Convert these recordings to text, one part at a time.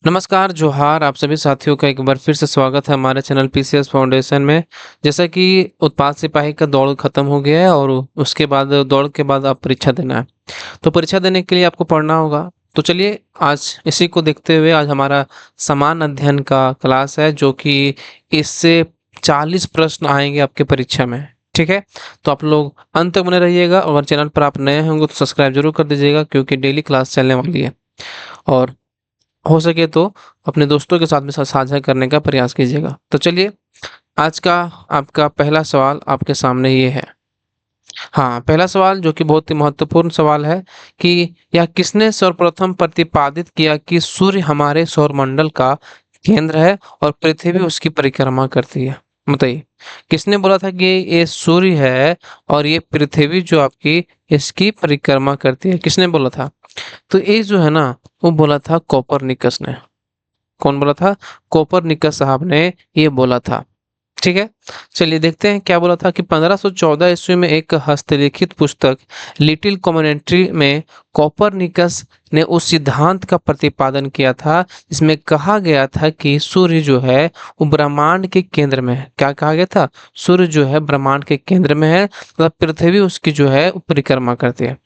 नमस्कार, जोहार आप सभी साथियों का एक बार फिर से स्वागत है हमारे चैनल पीसीएस फाउंडेशन में। जैसा कि उत्पाद सिपाही का दौड़ खत्म हो गया है और उसके बाद दौड़ के बाद अब परीक्षा देना है। तो परीक्षा देने के लिए आपको पढ़ना होगा। तो चलिए आज इसी को देखते हुए आज हमारा समान अध्ययन का क्लास है, जो कि इससे 40 प्रश्न आएँगे आपके परीक्षा में। ठीक है? तो आप लोग अंत तक बने रहिएगा और अगर चैनल पर आप नए होंगे तो सब्सक्राइब ज़रूर कर दीजिएगा, क्योंकि डेली क्लास चलने वाली है। और हो सके तो अपने दोस्तों के साथ में साझा करने का प्रयास कीजिएगा। तो चलिए आज का आपका पहला सवाल आपके सामने ये है। हाँ, पहला सवाल जो कि बहुत ही महत्वपूर्ण सवाल है कि यह किसने सर्वप्रथम प्रतिपादित किया कि सूर्य हमारे सौरमंडल का केंद्र है और पृथ्वी उसकी परिक्रमा करती है? बताइए, किसने बोला था कि ये सूर्य है और ये पृथ्वी जो आपकी इसकी परिक्रमा करती है? किसने बोला था? तो ये जो है ना, वो बोला था कोपरनिकस ने। कौन बोला था? कोपरनिकस साहब ने ये बोला था। ठीक है? चलिए देखते हैं क्या बोला था कि 1514 ईस्वी में एक हस्तलिखित पुस्तक लिटिल कॉमेंट्री में कोपरनिकस ने उस सिद्धांत का प्रतिपादन किया था जिसमें कहा गया था कि सूर्य जो है वो ब्रह्मांड के केंद्र में है। क्या कहा गया था? सूर्य जो है ब्रह्मांड के केंद्र में है, मतलब पृथ्वी उसकी जो है वो परिक्रमा करती है।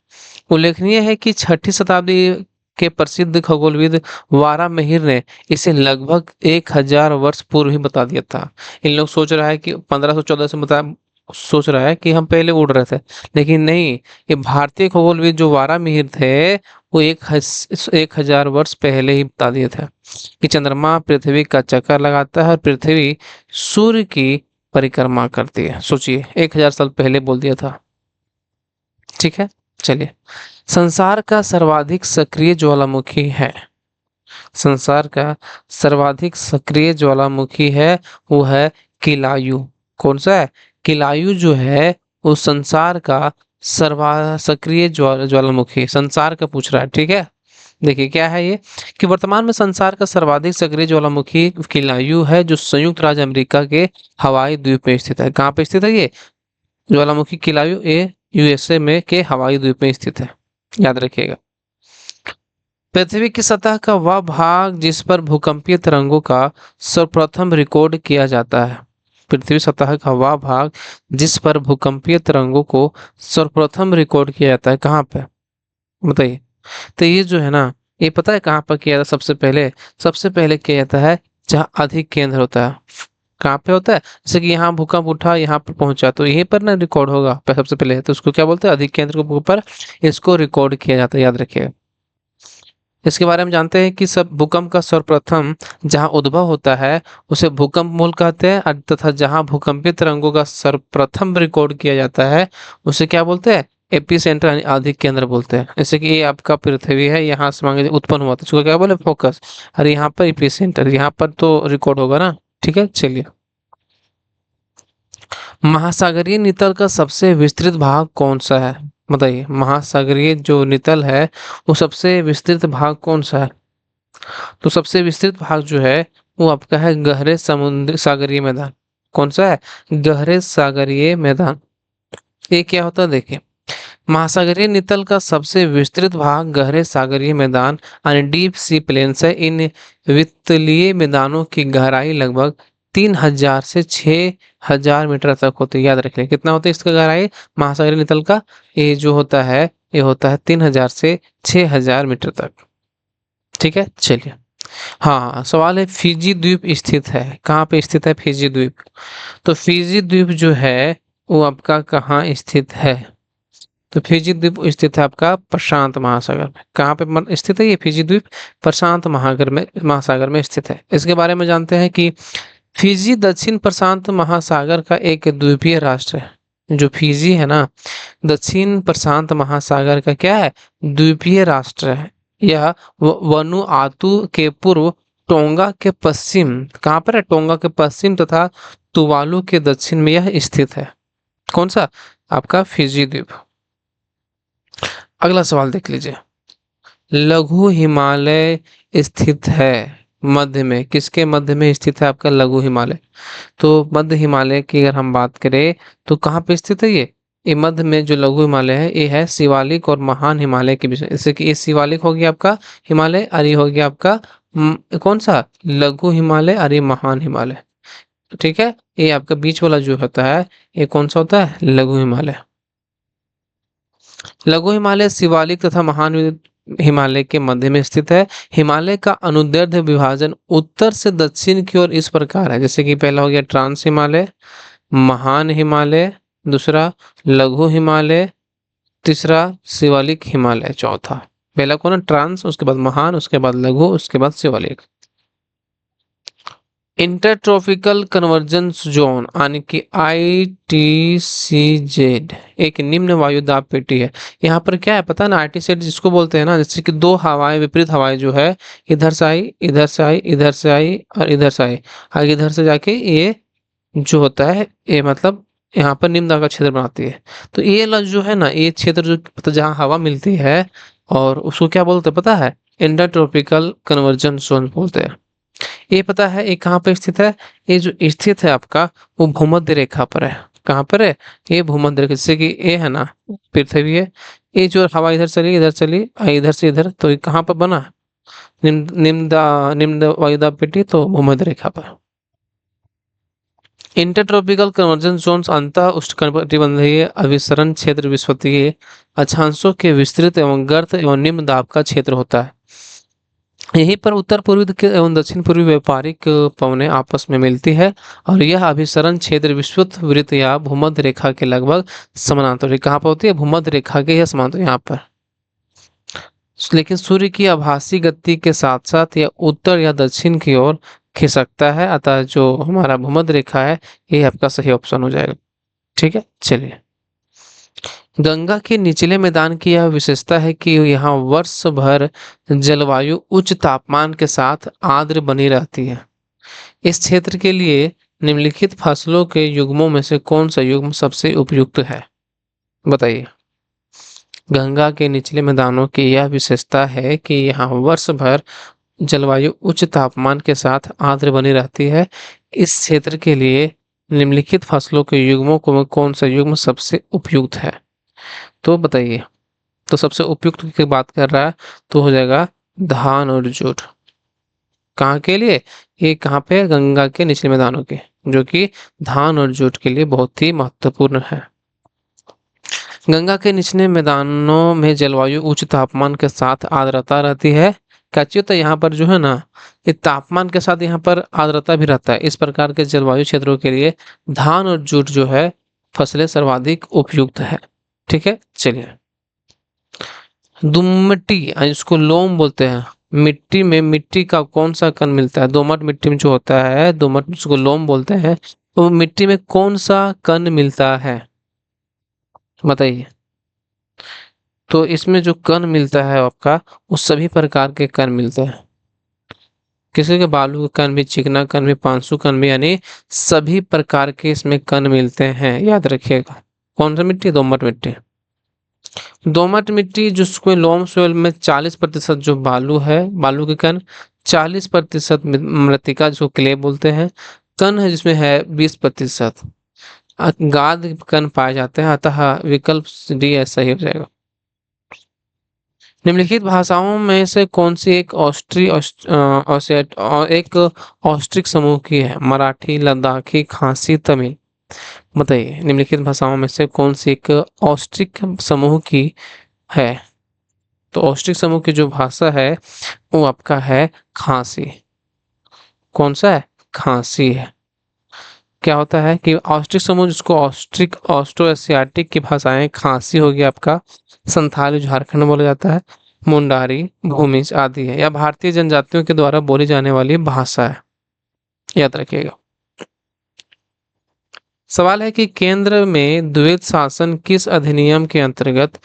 उल्लेखनीय है कि छठी शताब्दी के प्रसिद्ध खगोलविद वारामिहिर ने इसे लगभग 1000 वर्ष पूर्व ही बता दिया था। इन लोग सोच रहा है कि 1514 से बता सोच रहा है कि हम पहले उड़ रहे थे, लेकिन नहीं। ये भारतीय खगोलविद जो वारामिहिर थे वो 1000 वर्ष पहले ही बता दिए थे कि चंद्रमा पृथ्वी का चक्कर लगाता है और पृथ्वी सूर्य की परिक्रमा करती है। सोचिए, 1000 साल पहले बोल दिया था। ठीक है, चलिए। संसार का सर्वाधिक सक्रिय ज्वालामुखी है। संसार का सर्वाधिक सक्रिय ज्वालामुखी है वो है किलायु। कौन सा है? किलायु जो है वो संसार का सर्वा सक्रिय ज्वालामुखी संसार का पूछ रहा है। ठीक है, देखिए क्या है ये कि वर्तमान में संसार का सर्वाधिक सक्रिय ज्वालामुखी किलायु है, जो संयुक्त राज्य अमेरिका के हवाई द्वीप में स्थित है। कहाँ पे स्थित है ये ज्वालामुखी किलायु? ये यूएसए में के हवाई द्वीप में स्थित है, याद रखिएगा। पृथ्वी की सतह का वह भाग जिस पर भूकंपीय तरंगों का सर्वप्रथम रिकॉर्ड किया जाता है। पृथ्वी सतह का वह भाग जिस पर भूकंपीय तरंगों को सर्वप्रथम रिकॉर्ड किया जाता है, कहाँ पे? बताइए। तो ये जो है ना, ये पता है कहाँ पर किया जाता है सबसे पहले? सबसे पहले किया जाता है जहाँ अधिक केंद्र होता है। कहाँ पे होता है? जैसे कि यहाँ भूकंप उठा, यहाँ पर पहुंचा, तो यहीं पर ना रिकॉर्ड होगा सबसे पहले। तो उसको क्या बोलते हैं? अधिक केंद्र के ऊपर इसको रिकॉर्ड किया जाता है, याद रखिएगा। इसके बारे में जानते हैं कि सब भूकंप का सर्वप्रथम जहां उद्भव होता है उसे भूकंप मूल कहते हैं, तथा जहां भूकंपीय तरंगों का सर्वप्रथम रिकॉर्ड किया जाता है उसे क्या बोलते हैं? एपी सेंटर यानी अधिक केंद्र बोलते हैं। जैसे कि ये आपका पृथ्वी है, यहाँ से मान लीजिए उत्पन्न हुआ था, उसको क्या बोले? फोकस। और यहाँ पर एपी सेंटर, यहाँ पर तो रिकॉर्ड होगा ना। ठीक है, चलिए। महासागरीय नितल का सबसे विस्तृत भाग कौन सा है? बताइए, महासागरीय जो नितल है वो सबसे विस्तृत भाग कौन सा है? तो सबसे विस्तृत भाग जो है वो आपका है गहरे समुद्री सागरीय मैदान। कौन सा है? गहरे सागरीय मैदान। ये क्या होता है देखिए, महासागरीय नितल का सबसे विस्तृत भाग गहरे सागरीय मैदान यानी डीप सी प्लेन्स है। इन वित्तलीय मैदानों की गहराई लगभग 3000 से 6000 मीटर तक होती है। याद रखिए कितना होता है इसका गहराई महासागरीय नितल का? ये जो होता है ये होता है 3000 से 6000 मीटर तक। ठीक है, चलिए। हाँ, सवाल है फिजी द्वीप स्थित है कहाँ पे? स्थित है फिजी द्वीप। तो फिजी द्वीप जो है वो आपका कहाँ स्थित है? तो फिजी द्वीप स्थित है आपका प्रशांत महासागर में। कहाँ पे स्थित है ये फिजी द्वीप? प्रशांत महासागर में, महासागर में स्थित है। इसके बारे में जानते हैं कि फिजी दक्षिण प्रशांत महासागर का एक द्वीपीय राष्ट्र है। जो फिजी है ना, दक्षिण प्रशांत महासागर का क्या है? द्वीपीय राष्ट्र है। यह वनुआतु के पूर्व, टोंगा के पश्चिम, कहाँ पर है? टोंगा के पश्चिम तथा तुवालू के दक्षिण में यह स्थित है। कौन सा? आपका फिजी द्वीप। अगला सवाल देख लीजिए। लघु हिमालय स्थित है मध्य में। किसके मध्य में स्थित है आपका लघु हिमालय? तो मध्य हिमालय की अगर हम बात करें तो कहाँ पे स्थित है ये मध्य में जो लघु हिमालय है ये है शिवालिक और महान हिमालय के बीच में। जैसे कि ये शिवालिक हो गया आपका हिमालय और ये हो गया आपका कौन सा लघु हिमालय और ये महान हिमालय। ठीक है, ये आपका बीच वाला जो होता है ये कौन सा होता है, लघु हिमालय। लघु हिमालय शिवालिक तथा महान हिमालय के मध्य में स्थित है। हिमालय का अनुदैर्ध्य विभाजन उत्तर से दक्षिण की ओर इस प्रकार है, जैसे कि पहला हो गया ट्रांस हिमालय, महान हिमालय, दूसरा लघु हिमालय, तीसरा शिवालिक हिमालय, चौथा। पहला कौन है, ट्रांस, उसके बाद महान, उसके बाद लघु, उसके बाद शिवालिक। इंटरट्रॉपिकल कन्वर्जेंस जोन यानी कि ITCZ एक निम्न वायु दाब पेटी है। यहाँ पर क्या है पता है ना, ITCZ जिसको बोलते हैं ना, जैसे कि दो हवाएं, विपरीत हवाएं जो है इधर से आई, इधर से आई, इधर से आई और इधर से आई, आगे इधर से जाके ये जो होता है ये मतलब यहाँ पर निम्न दाब का क्षेत्र बनाती है। तो ये जो है ना, ये क्षेत्र जो मतलब जहाँ हवा मिलती है और उसको क्या बोलते हैं पता है, इंटरट्रॉपिकल कन्वर्जेंस जोन बोलते हैं। ये पता है ये कहाँ पे स्थित है, ये जो स्थित है आपका वो भूमध्य रेखा पर है। कहाँ पर है, ये भूमध्य रेखा, जैसे कि ये है ना पृथ्वी है, ये जो हवा इधर चली इधर से इधर, तो ये कहाँ पर बना, निम्न वायुदाब पेटी, तो भूमध्य रेखा पर। इंटरट्रॉपिकल कन्वर्जेंस जोन्स अंतः उष्णकटिबंधीय अभिसरण क्षेत्र विषुवतीय अक्षांशों के विस्तृत एवं गर्त एवं निम्न दाब का क्षेत्र होता है। यहीं पर उत्तर पूर्वी एवं दक्षिण पूर्वी व्यापारिक पवनें आपस में मिलती है और यह अभिसरण क्षेत्र विषुवत वृत्त या भूमध्य रेखा के लगभग समानांतर। कहाँ पर होती है, भूमध्य रेखा के समानांतर यहाँ पर। लेकिन सूर्य की आभासी गति के साथ साथ यह उत्तर या दक्षिण की ओर खिसकता है, अतः जो हमारा भूमध्य रेखा है ये आपका सही ऑप्शन हो जाएगा। ठीक है, चलिए। गंगा के निचले मैदान की यह विशेषता है कि यहाँ वर्ष भर जलवायु उच्च तापमान के साथ आर्द्र बनी रहती है। इस क्षेत्र के लिए निम्नलिखित फसलों के युग्मों में से कौन सा युग्म सबसे उपयुक्त है, बताइए। गंगा के निचले मैदानों की यह विशेषता है कि यहाँ वर्ष भर जलवायु उच्च तापमान के साथ आर्द्र बनी रहती है। इस क्षेत्र के लिए निम्नलिखित फसलों के युग्मों को कौन सा युग्म सबसे उपयुक्त है, तो बताइए। तो सबसे उपयुक्त की बात कर रहा है तो हो जाएगा धान और जूट। कहाँ के लिए, ये कहाँ पे, गंगा के निचले मैदानों के, जो कि धान और जूट के लिए बहुत ही महत्वपूर्ण है। गंगा के निचले मैदानों में जलवायु उच्च तापमान के साथ आर्द्रता रहती है। क्या तो यहाँ पर जो है ना, ये तापमान के साथ यहाँ पर आर्द्रता भी रहता है। इस प्रकार के जलवायु क्षेत्रों के लिए धान और जूट जो है फसलें सर्वाधिक उपयुक्त है। ठीक है, चलिए। दुम्मटी इसको लोम बोलते हैं। मिट्टी में मिट्टी का कौन सा कण मिलता है, दोमट मिट्टी में जो होता है, दोमट जिसको लोम बोलते हैं, तो मिट्टी में कौन सा कण मिलता है, बताइए। तो इसमें जो कण मिलता है आपका, वो सभी प्रकार के कण मिलते हैं। किसी के बालू के कण भी, चिकना कण भी, पांसु कण भी, यानी सभी प्रकार के इसमें कण मिलते हैं, याद रखिएगा। कौन सा मिट्टी, दोमट मिट्टी। दोमट मिट्टी जिसको लोम सोइल में 40% जो बालू है, बालू के कण, 40% मृतिका जिसको क्ले बोलते हैं, कण है जिसमें है 20%, गाद कण पाए जाते हैं, अतः विकल्प डी ऐसा ही हो जाएगा। निम्नलिखित भाषाओं में से कौन सी एक एक ऑस्ट्रिक समूह की है, मराठी, लद्दाखी, खासी, तमिल, बताइए। निम्नलिखित भाषाओं में से कौन सी एक ऑस्ट्रिक समूह की है, तो ऑस्ट्रिक समूह की जो भाषा है वो आपका है खासी। कौन सा है, खासी है। क्या होता है कि ऑस्ट्रिक समूह जिसको ऑस्ट्रिक ऑस्ट्रो एशियाटिक की भाषाएं, खासी होगी आपका, संथाली झारखंड में बोला जाता है, मुंडारी, भूमिज आदि है, या भारतीय जनजातियों के द्वारा बोली जाने वाली भाषा है, याद रखिएगा। सवाल है कि केंद्र में द्वैत शासन किस अधिनियम के अंतर्गत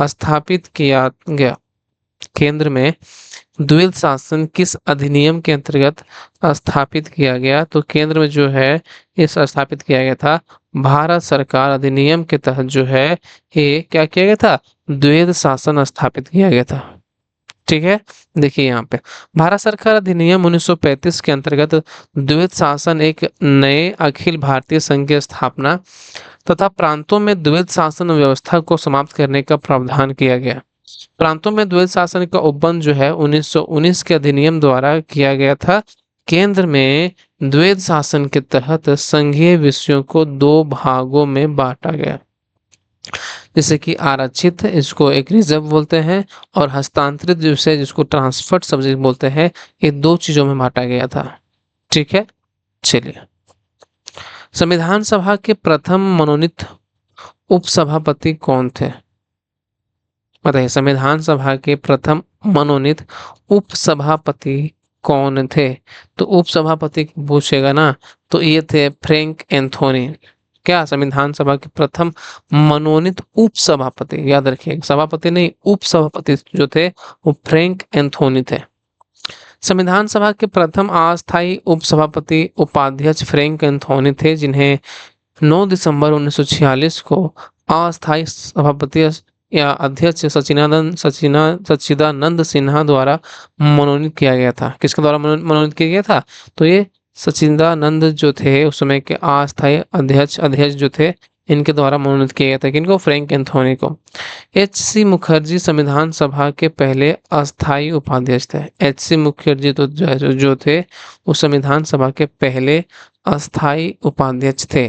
स्थापित किया गया, केंद्र में द्वैत शासन किस अधिनियम के अंतर्गत स्थापित किया गया, तो केंद्र में जो है इस स्थापित किया गया था भारत सरकार अधिनियम के तहत जो है ये क्या किया गया था, द्वैत शासन स्थापित किया गया था। ठीक है, देखिए यहाँ पे भारत सरकार अधिनियम 1935 के अंतर्गत द्वैत शासन एक नए अखिल भारतीय संघ की स्थापना तथा प्रांतों में द्वैत शासन व्यवस्था को समाप्त करने का प्रावधान किया गया। प्रांतों में द्वैध शासन का उपबंध जो है 1919 के अधिनियम द्वारा किया गया था। केंद्र में द्वैध शासन के तहत संघीय विषयों को दो भागों में बांटा गया, जैसे कि आरक्षित इसको एक रिजर्व बोलते हैं, और हस्तांतरित विषय जिसको ट्रांसफर्ड सब्जेक्ट बोलते हैं, ये दो चीजों में बांटा गया था। ठीक है, चलिए। संविधान सभा के प्रथम मनोनीत उपसभापति कौन थे? बताइए, संविधान सभा के प्रथम मनोनीत उपसभापति कौन थे? तो उपसभापति पूछेगा ना, तो ये थे फ्रैंक एंथोनी। क्या संविधान सभा के प्रथम मनोनीत उपसभापति, याद रखिए, सभापति नहीं, उपसभापति जो थे वो फ्रैंक एंथोनी थे। संविधान सभा के प्रथम अस्थायी उपसभापति उपाध्यक्ष फ्रैंक एंथोनी थे, जिन्हें 9 दिसंबर 1946 को अस्थायी सभापति या अध्यक्ष सच्चिदानंद सिन्हा द्वारा मनोनीत किया गया था। किसके द्वारा मनोनीत किया गया था? तो ये सच्चिदानंद जो थे उस समय के अस्थायी अध्यक्ष जो थे, इनके द्वारा मनोनीत किया गया था। किनको? फ्रैंक एंथोनी को। एच.सी. मुखर्जी संविधान सभा के पहले अस्थायी उपाध्यक्ष थे। एच.सी. मुखर्जी तो जो थे वो संविधान सभा के पहले अस्थायी उपाध्यक्ष थे।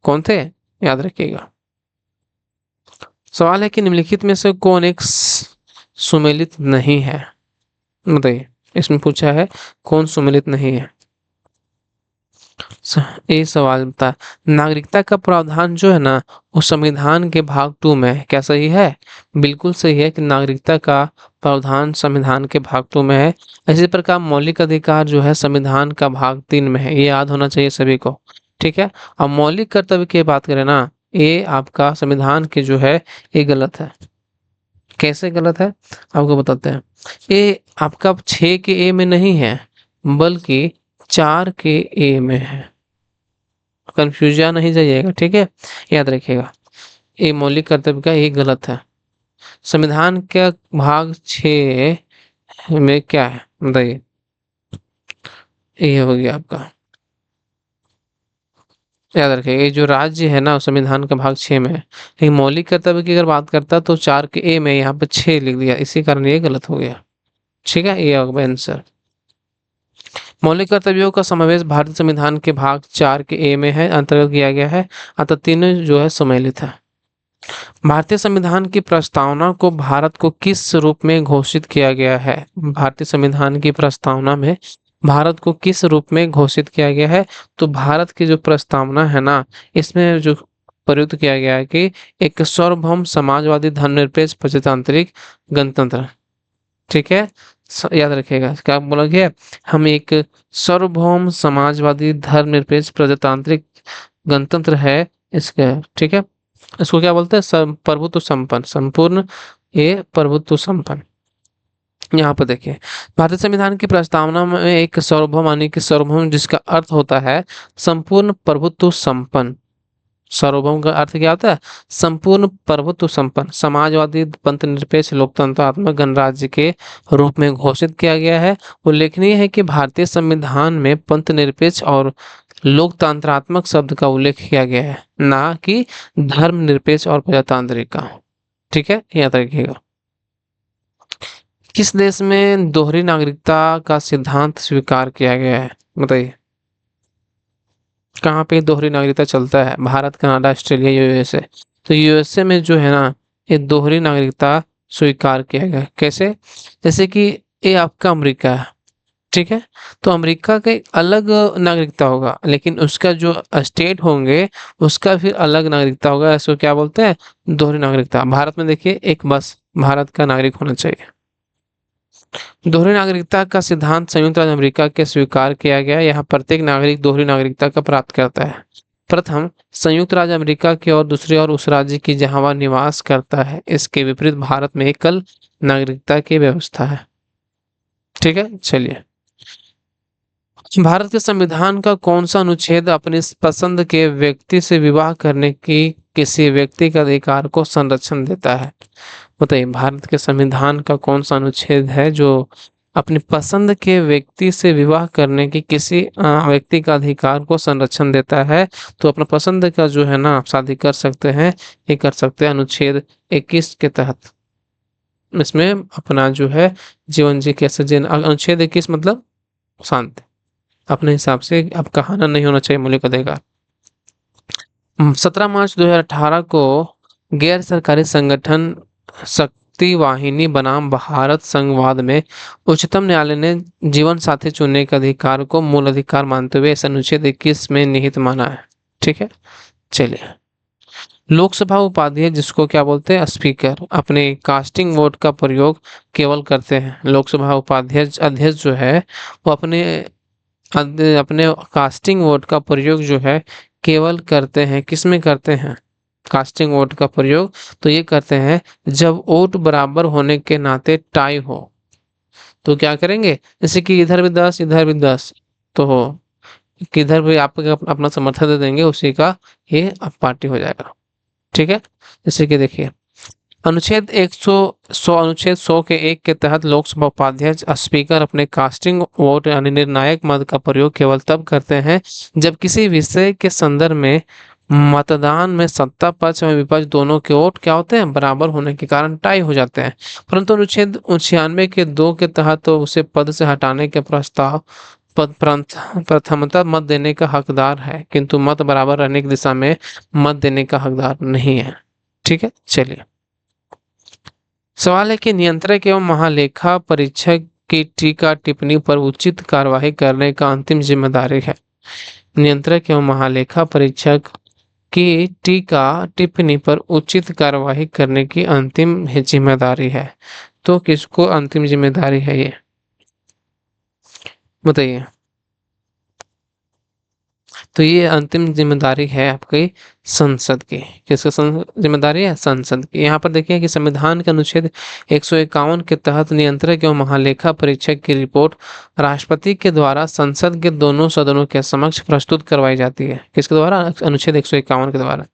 कौन थे? याद रखिएगा। सवाल है कि निम्नलिखित में से कौन एक सुमेलित नहीं है? बताइए, इसमें पूछा है कौन सुमेलित नहीं है। ये सवाल बता, नागरिकता का प्रावधान जो है ना वो संविधान के भाग 2 में है। क्या सही है? बिल्कुल सही है कि नागरिकता का प्रावधान संविधान के भाग 2 में है। इसी प्रकार मौलिक अधिकार जो है संविधान का भाग 3 में है। ये याद होना चाहिए सभी को। ठीक है, अब मौलिक कर्तव्य की बात करें ना, ये आपका संविधान के जो है ये गलत है। कैसे गलत है आपको बताते हैं। ये आपका 6 के ए में नहीं है, बल्कि 4 के ए में है। कंफ्यूजन नहीं जाइएगा, ठीक है, याद रखिएगा। ये मौलिक कर्तव्य का ये गलत है। संविधान के भाग 6 में क्या है बताइए? ये हो गया आपका, याद रखिएगा। ये जो राज्य है ना संविधान का भाग 6 में है, लेकिन मौलिक कर्तव्य की अगर बात करता तो 4 के ए में यहाँ पे 6 लिख दिया, इसी कारण ये गलत हो गया। ठीक है, ये होगा आंसर। मौलिक कर्तव्यों का समावेश भारतीय संविधान के भाग 4 के ए में है, अंतर्गत किया गया है, अतः तीनों जो है सम्मिलित है। भारतीय संविधान की प्रस्तावना को भारत को किस रूप में घोषित किया गया है? भारतीय संविधान की प्रस्तावना में भारत को किस रूप में घोषित किया गया है? तो भारत की जो प्रस्तावना है ना, इसमें जो प्रयुक्त किया गया है कि एक सार्वभौम समाजवादी धर्मनिरपेक्ष प्रजातांत्रिक गणतंत्र। ठीक है, याद रखिएगा क्या बोला गया? हम एक सार्वभौम समाजवादी धर्मनिरपेक्ष प्रजातांत्रिक गणतंत्र है इसके। ठीक है, इसको क्या बोलते हैं? प्रभुत्व संपन्न, संपूर्ण ये प्रभुत्व संपन्न। यहाँ पर देखिए, भारतीय संविधान की प्रस्तावना में एक सार्वभौम यानी कि सार्वभौम जिसका अर्थ होता है संपूर्ण प्रभुत्व संपन्न। सार्वभौम का अर्थ क्या होता है? संपूर्ण प्रभुत्व संपन्न समाजवादी पंथ निरपेक्ष लोकतंत्रात्मक गणराज्य के रूप में घोषित किया गया है। उल्लेखनीय है कि भारतीय संविधान में पंथ निरपेक्ष और लोकतंत्रात्मक शब्द का उल्लेख किया गया है, ना कि धर्मनिरपेक्ष और प्रजातांत्रिक का। ठीक है, याद रखिएगा। किस देश में दोहरी नागरिकता का सिद्धांत स्वीकार किया गया है? बताइए, कहाँ पे दोहरी नागरिकता चलता है? Bharat, Canada, Australia, USA. तो यूएसए में जो है ना ये दोहरी नागरिकता स्वीकार किया गया। कैसे? जैसे कि ये आपका अमेरिका है, ठीक है, तो अमेरिका का एक अलग नागरिकता होगा, लेकिन उसका जो स्टेट होंगे उसका फिर अलग नागरिकता होगा। इसको क्या बोलते हैं? दोहरी नागरिकता। भारत में देखिए एक बस भारत का नागरिक होना चाहिए। दोहरी नागरिकता का सिद्धांत संयुक्त राज्य अमेरिका के स्वीकार किया गया। यहाँ प्रत्येक नागरिक दोहरी नागरिकता का प्राप्त करता है। प्रथम संयुक्त राज्य अमेरिका की और दूसरी और उस राज्य की जहां वह निवास करता है। इसके विपरीत भारत में एकल नागरिकता की व्यवस्था है। ठीक है, चलिए। भारत के संविधान का कौन सा अनुच्छेद अपनी पसंद के व्यक्ति से विवाह करने की किसी व्यक्ति के अधिकार को संरक्षण देता है? बताइए, भारत के संविधान का कौन सा अनुच्छेद है जो अपनी पसंद के व्यक्ति से विवाह करने की किसी व्यक्ति का अधिकार को संरक्षण देता है? तो अपना पसंद का जो है ना आप शादी कर सकते हैं, ये कर सकते हैं अनुच्छेद 21 के तहत। इसमें अपना जो है जीवन जी कैसे जीना। अनुच्छेद 21 मतलब शांति, अपने हिसाब से अब कहाना नहीं होना चाहिए मौलिक अधिकार। 17 मार्च 2018 को गैर सरकारी संगठन शक्ति वाहिनी बनाम भारत संघवाद में उच्चतम न्यायालय ने जीवन साथी चुनने के अधिकार को मूल अधिकार मानते हुए इस अनुच्छेद 21 में निहित माना है। ठीक है, चलिए। लोकसभा उपाध्यक्ष, जिसको क्या बोलते हैं, स्पीकर, अपने कास्टिंग वोट का प्रयोग केवल करते हैं। लोकसभा उपाध्यक्ष अध्यक्ष जो है वो अपने कास्टिंग वोट का प्रयोग जो है केवल करते हैं। किसमें करते हैं कास्टिंग वोट का प्रयोग? तो ये करते हैं जब वोट बराबर होने के नाते टाई हो तो क्या करेंगे, जैसे कि इधर भी 10 इधर भी 10 तो हो, किधर भी आप अपना समर्थन दे देंगे उसी का ये अब पार्टी हो जाएगा। ठीक है, जैसे कि देखिए अनुच्छेद 100 अनुच्छेद 100 के 1 के तहत लोकसभा उपाध्यक्ष स्पीकर अपने कास्टिंग वोट यानी निर्णायक मत का प्रयोग केवल तब करते हैं जब किसी विषय के संदर्भ में मतदान में सत्ता पक्ष और विपक्ष दोनों के वोट क्या होते हैं, बराबर होने के कारण टाई हो जाते हैं। परंतु अनुच्छेद 96 के 2 के तहत तो उसे पद से हटाने के प्रस्ताव पद प्रथमतः मत देने का हकदार है, किंतु मत बराबर रहने की दिशा में मत देने का हकदार नहीं है। ठीक है, चलिए। सवाल है कि नियंत्रक एवं महालेखा परीक्षक की टीका टिप्पणी पर उचित कार्यवाही करने का अंतिम जिम्मेदारी है। नियंत्रक एवं महालेखा परीक्षक की टीका टिप्पणी पर उचित कार्यवाही करने की अंतिम जिम्मेदारी है। तो किसको अंतिम जिम्मेदारी है ये बताइए? तो ये अंतिम जिम्मेदारी है आपकी संसद की। किसका जिम्मेदारी है? संसद की। यहाँ पर देखिए कि संविधान के अनुच्छेद 151 के तहत नियंत्रक एवं महालेखा परीक्षक की रिपोर्ट राष्ट्रपति के द्वारा संसद के दोनों सदनों के समक्ष प्रस्तुत करवाई जाती है। किसके द्वारा? अनुच्छेद 151 के द्वारा।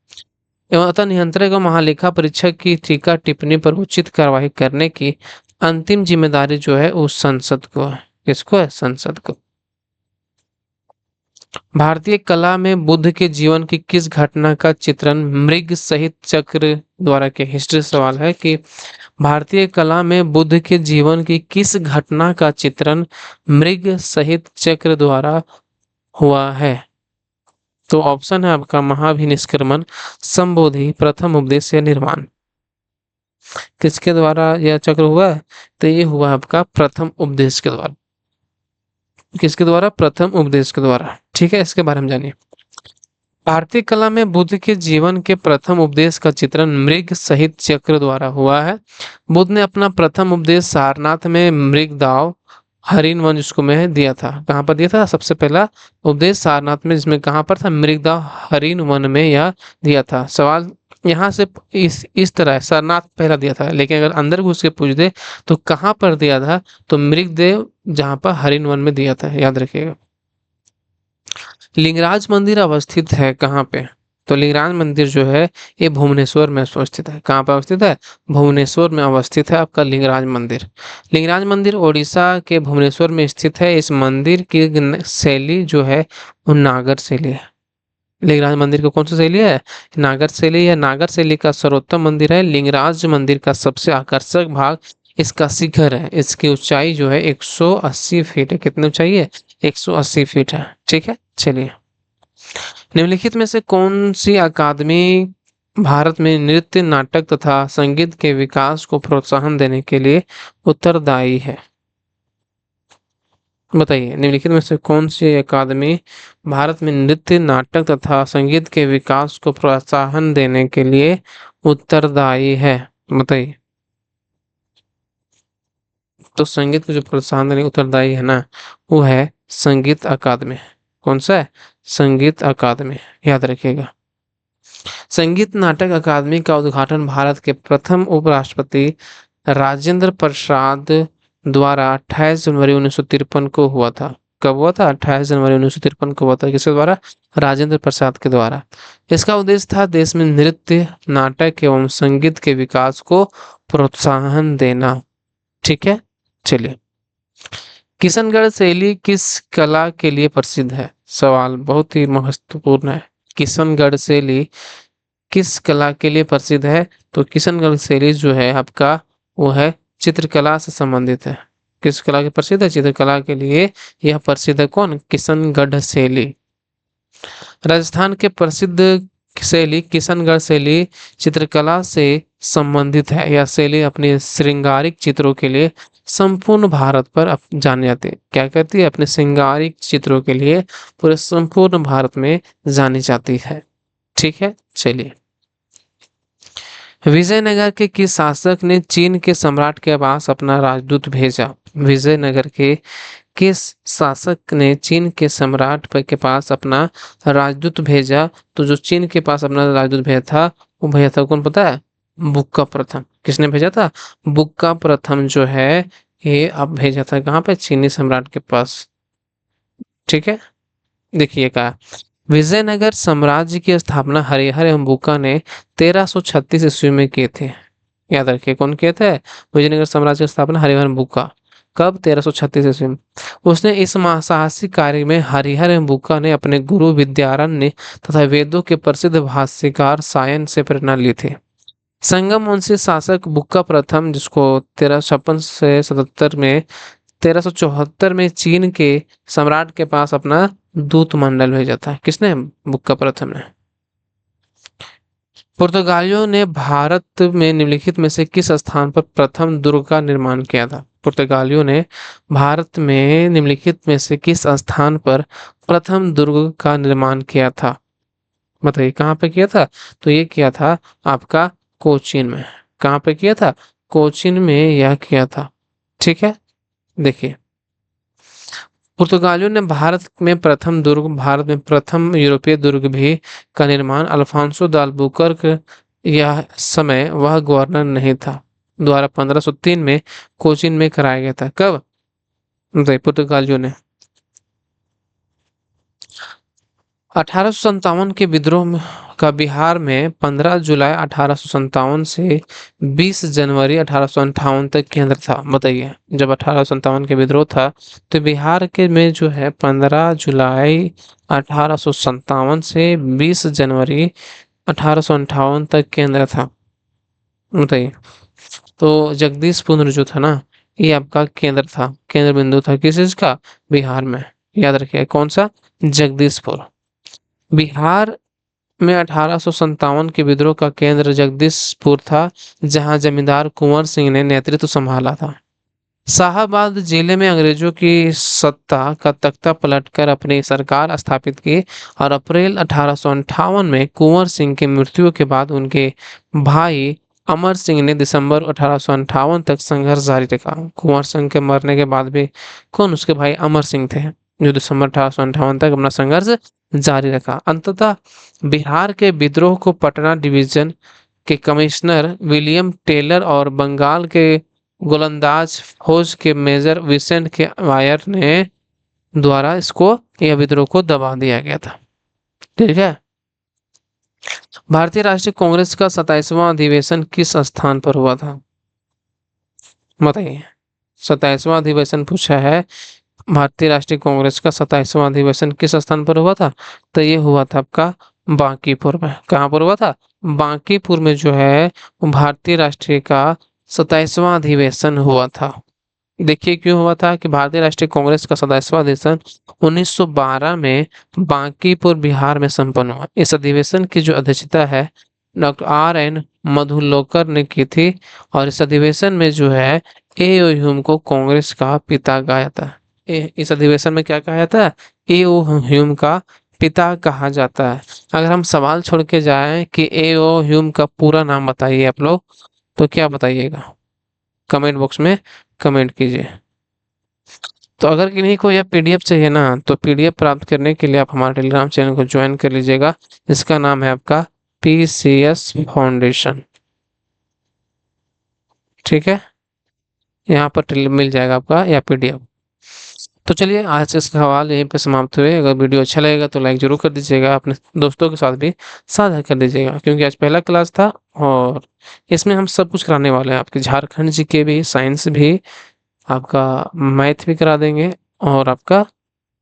एवं अतः नियंत्रक एवं महालेखा परीक्षक की टीका टिप्पणी पर उचित कार्यवाही करने की अंतिम जिम्मेदारी जो है उस संसद को है। किसको है? संसद को। भारतीय कला में बुद्ध के जीवन की किस घटना का चित्रण मृग सहित चक्र द्वारा किया? हिस्ट्री सवाल है कि भारतीय कला में बुद्ध के जीवन की किस घटना का चित्रण मृग सहित चक्र द्वारा हुआ है? तो ऑप्शन है आपका महाभिनिष्क्रमण, संबोधि, प्रथम उपदेश या निर्माण। किसके द्वारा यह चक्र हुआ है? तो ये हुआ आपका प्रथम उपदेश के द्वारा। किसके द्वारा? प्रथम उपदेश के द्वारा। ठीक है, इसके बारे में जानिए। भारतीय कला में बुद्ध के जीवन के प्रथम उपदेश का चित्रण मृग सहित चक्र द्वारा हुआ है। बुद्ध ने अपना प्रथम उपदेश सारनाथ में मृगदाव हरिण वन जिसको में दिया था। कहाँ पर दिया था? सबसे पहला उपदेश सारनाथ में, जिसमें कहाँ पर था? मृगदाव हरिण वन में यह दिया था। सवाल यहाँ से इस तरह है, सारनाथ पहला दिया था, लेकिन अगर अंदर घुस के पूछ दे तो कहाँ पर दिया था? तो मृगदेव जहाँ पर हरिण वन में दिया था, याद रखिएगा। लिंगराज मंदिर अवस्थित है कहाँ पे? तो लिंगराज मंदिर जो है ये भुवनेश्वर में अवस्थित है। कहाँ पर अवस्थित है? भुवनेश्वर में अवस्थित है आपका लिंगराज मंदिर। लिंगराज मंदिर ओडिशा के भुवनेश्वर में स्थित है। इस मंदिर की शैली जो है वो नागर शैली है। लिंगराज मंदिर को कौन सी शैली है? नागर शैली है। नागर शैली का सर्वोत्तम मंदिर है। लिंगराज मंदिर का सबसे आकर्षक भाग इसका शिखर है। इसकी ऊंचाई जो है 180 फीट है। कितनी ऊंचाई है? 180 फीट है। ठीक है, चलिए। निम्नलिखित में से कौन सी अकादमी भारत में नृत्य, नाटक तथा संगीत के विकास को प्रोत्साहन देने के लिए उत्तरदायी है? बताइए, निम्नलिखित में से कौन सी अकादमी भारत में नृत्य, नाटक तथा संगीत के विकास को प्रोत्साहन देने के लिए उत्तरदायी है? बताइए। तो संगीत को जो प्रोत्साहन देने उत्तरदायी है ना, वो है संगीत अकादमी। कौन सा है? संगीत अकादमी, याद रखिएगा। संगीत नाटक अकादमी का उद्घाटन भारत के प्रथम उपराष्ट्रपति राजेंद्र प्रसाद द्वारा 28 जनवरी 1953 को हुआ था। कब हुआ था? 28 जनवरी 1953 को हुआ था। किसके द्वारा? राजेंद्र प्रसाद के द्वारा। इसका उद्देश्य था देश में नृत्य, नाटक एवं संगीत के विकास को प्रोत्साहन देना। ठीक है, चलिए। किशनगढ़ शैली किस कला के लिए प्रसिद्ध है? सवाल बहुत ही महत्वपूर्ण है। किशनगढ़ शैली किस कला के लिए प्रसिद्ध है? तो किशनगढ़ शैली जो है आपका वो है चित्रकला से संबंधित है। किस कला के प्रसिद्ध है? चित्रकला के लिए यह प्रसिद्ध है। कौन? किशनगढ़ शैली। राजस्थान के प्रसिद्ध शैली किशनगढ़ शैली चित्रकला से संबंधित है। यह शैली अपने श्रृंगारिक चित्रों के लिए संपूर्ण भारत पर जानी जाती है। क्या करती है? अपने श्रृंगारिक चित्रों के लिए पूरे संपूर्ण भारत में जानी जाती है। ठीक है, चलिए। विजयनगर के किस शासक ने चीन के सम्राट के पास अपना राजदूत भेजा? विजयनगर के किस शासक ने चीन के सम्राट के पास अपना राजदूत भेजा? तो जो चीन के पास अपना राजदूत भेजा था, वो भेजा था कौन पता है? बुक्का प्रथम। किसने भेजा था? बुक्का प्रथम जो है, ये अब भेजा था कहाँ पे? चीनी सम्राट के पास। ठीक है, देखिए कहा, विजयनगर साम्राज्य की स्थापना हरिहर एवं बुक्का ने 1336 ईस्वी में किए थे। याद रखिए, कौन किए थे? विजयनगर साम्राज्य की स्थापना हरिहर बुक्का। कब? 1336 ईस्वी में। उसने इस साहसिक कार्य में हरिहर एवं बुक्का ने अपने गुरु विद्यारण्य तथा वेदों के प्रसिद्ध भाष्यकार सायन से प्रेरणा ली थी। संगम वंशी शासक बुक्का प्रथम, जिसको 1356 से 77 में 1374 में चीन के सम्राट के पास अपना दूत मंडल भेजा था। किसने? बुक्का प्रथम ने। पुर्तगालियों ने भारत में निम्नलिखित में से किस स्थान पर प्रथम दुर्ग का निर्माण किया था? पुर्तगालियों ने भारत में निम्नलिखित में से किस स्थान पर प्रथम दुर्ग का निर्माण किया था? बताइए कहाँ पे किया था? तो ये किया था आपका कोचीन में। कहाँ पे किया था? कोचीन में यह किया था। ठीक है, देखिए, पुर्तगालियों ने भारत में प्रथम यूरोपीय दुर्ग भी का निर्माण अल्फांसो द अल्बुकर्क, यह समय वह गवर्नर नहीं था, द्वारा 1503 में कोचीन में कराया गया था। कब? बताइए, पुर्तगालियों ने। 1857 के विद्रोह का बिहार में 15 जुलाई 1857 से 20 जनवरी 1858 तक केंद्र था। बताइए, जब 1857 के विद्रोह था तो बिहार के में जो है 15 जुलाई 1857 से 20 जनवरी 1858 तक केंद्र था। बताइए, तो जगदीशपुर जो था ना, ये आपका केंद्र था, केंद्र बिंदु था किस चीज का? बिहार में। याद रखिए, कौन सा? जगदीशपुर। बिहार में 1857 के विद्रोह का केंद्र जगदीशपुर था, जहां जमींदार कुंवर सिंह ने नेतृत्व संभाला था। शाहाबाद जिले में अंग्रेजों की सत्ता का तख्ता पलटकर अपनी सरकार स्थापित की और अप्रैल 1858 में कुंवर सिंह की मृत्यु के बाद उनके भाई अमर सिंह ने दिसंबर 1858 तक संघर्ष जारी रखा। कुंवर सिंह के मरने के बाद भी कौन? उसके भाई अमर सिंह थे, जो दिसंबर 1858 तक अपना संघर्ष जारी रखा। अंततः बिहार के विद्रोह को पटना डिवीजन के कमिश्नर विलियम टेलर और बंगाल के गोलंदाज फौज के मेजर विसेंट के वायर ने द्वारा यह विद्रोह को दबा दिया गया था। ठीक है, भारतीय राष्ट्रीय कांग्रेस का 27वां अधिवेशन किस स्थान पर हुआ था? बताइए, 27वां अधिवेशन पूछा है। भारतीय राष्ट्रीय कांग्रेस का 27वां अधिवेशन किस स्थान पर हुआ था? तो ये हुआ था आपका बांकीपुर में। कहाँ पर हुआ था? बांकीपुर में जो है भारतीय राष्ट्रीय का 27वां अधिवेशन हुआ था। देखिए क्यों हुआ था कि भारतीय राष्ट्रीय कांग्रेस का 27वां अधिवेशन 1912 में बांकीपुर बिहार में संपन्न हुआ। इस अधिवेशन की जो अध्यक्षता है डॉक्टर R.N. मधुलोकर ने की थी, और इस अधिवेशन में जो है A.O. ह्यूम को कांग्रेस का पिता कहा था। इस अधिवेशन में क्या कहा जाता है? A.O. ह्यूम का पिता कहा जाता है। अगर हम सवाल छोड़ के जाएं कि A.O. ह्यूम का पूरा नाम बताइए आप लोग, तो क्या बताइएगा? कमेंट बॉक्स में कमेंट कीजिए। तो अगर किन्हीं को यह PDF चाहिए ना, तो PDF प्राप्त करने के लिए आप हमारे टेलीग्राम चैनल को ज्वाइन कर लीजिएगा। इसका नाम है आपका PCS फाउंडेशन। ठीक है, यहाँ पर मिल जाएगा आपका यह PDF। तो चलिए, आज के सवाल यहीं पे समाप्त हुए। अगर वीडियो अच्छा लगेगा तो लाइक जरूर कर दीजिएगा, अपने दोस्तों के साथ भी साझा कर दीजिएगा, क्योंकि आज पहला क्लास था और इसमें हम सब कुछ कराने वाले हैं। आपके झारखंड GK भी, साइंस भी, आपका मैथ भी करा देंगे और आपका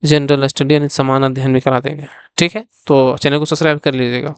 जनरल स्टडी यानी समान अध्ययन भी करा देंगे। ठीक है, तो चैनल को सब्सक्राइब कर लीजिएगा।